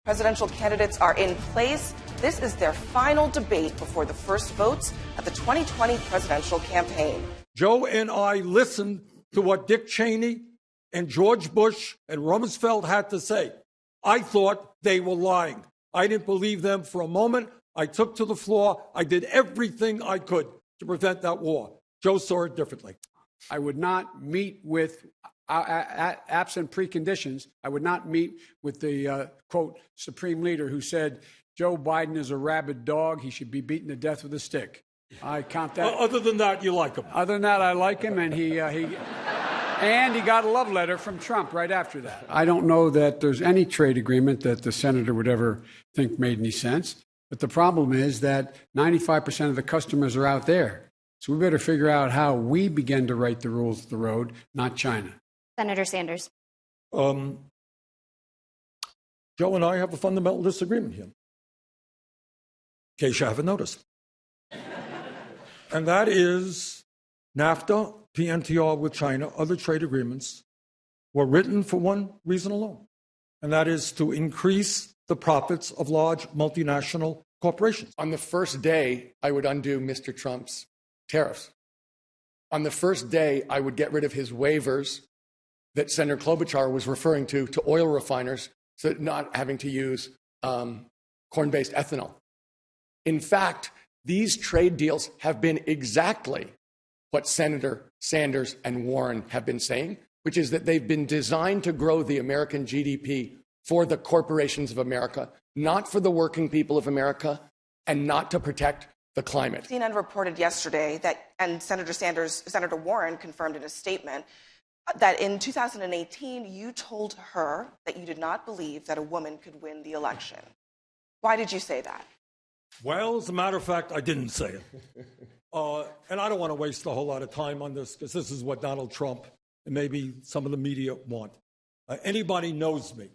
Presidential candidates are in place. This is their final debate before the first votes at the 2020 presidential campaign. Joe and I listened to what Dick Cheney and George Bush and Rumsfeld had to say. I thought they were lying. I didn't believe them for a moment. I took to the floor. I did everything I could to prevent that war. Joe saw it differently. I would not meet with, absent preconditions, I would not meet with the, quote, supreme leader who said, Joe Biden is a rabid dog. He should be beaten to death with a stick. I count that. Well, other than that, you like him. Other than that, I like him, and he got a love letter from Trump right after that. I don't know that there's any trade agreement that the senator would ever think made any sense. But the problem is that 95% of the customers are out there. So we better figure out how we begin to write the rules of the road, not China. Senator Sanders. Joe and I have a fundamental disagreement here, in case you haven't noticed. And that is NAFTA, PNTR with China, other trade agreements were written for one reason alone, and that is to increase the profits of large multinational corporations. On the first day, I would undo Mr. Trump's tariffs. On the first day, I would get rid of his waivers that Senator Klobuchar was referring to oil refiners, so not having to use corn-based ethanol. In fact, these trade deals have been exactly what Senator Sanders and Warren have been saying, which is that they've been designed to grow the American GDP for the corporations of America, not for the working people of America, and not to protect the climate. CNN reported yesterday that, and Senator Warren confirmed in a statement, that in 2018, you told her that you did not believe that a woman could win the election. Why did you say that? Well, as a matter of fact, I didn't say it. And I don't want to waste a whole lot of time on this, because this is what Donald Trump and maybe some of the media want. Anybody knows me,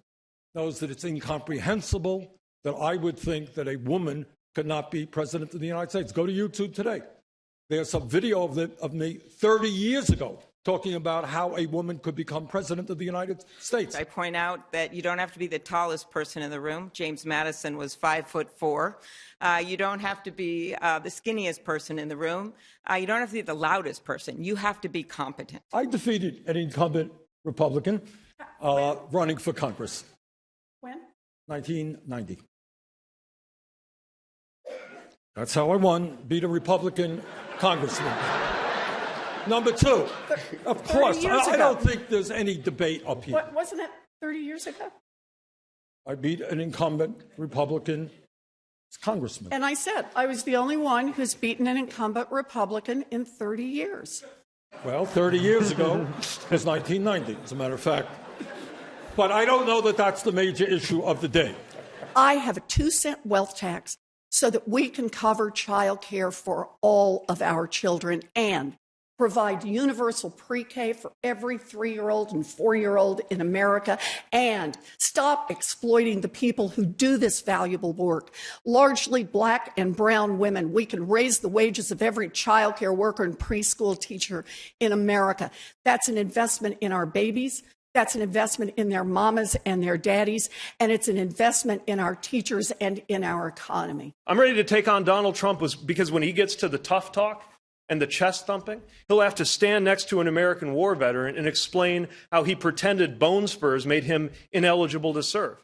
knows that it's incomprehensible that I would think that a woman could not be president of the United States. Go to YouTube today. There's some video of me 30 years ago talking about how a woman could become president of the United States. I point out that you don't have to be the tallest person in the room. James Madison was 5'4". You don't have to be the skinniest person in the room. You don't have to be the loudest person. You have to be competent. I defeated an incumbent Republican running for Congress. When? 1990. That's how I won, beat a Republican congressman. Number two, of course, I don't think there's any debate up here. Wasn't it 30 years ago? I beat an incumbent Republican congressman. And I said I was the only one who's beaten an incumbent Republican in 30 years. Well, 30 years ago was 1990, as a matter of fact. But I don't know that that's the major issue of the day. I have a 2-cent wealth tax so that we can cover child care for all of our children and provide universal pre-K for every 3-year-old and 4-year-old in America, and stop exploiting the people who do this valuable work. Largely black and brown women, we can raise the wages of every child care worker and preschool teacher in America. That's an investment in our babies. That's an investment in their mamas and their daddies, and it's an investment in our teachers and in our economy. I'm ready to take on Donald Trump because when he gets to the tough talk and the chest thumping, he'll have to stand next to an American war veteran and explain how he pretended bone spurs made him ineligible to serve.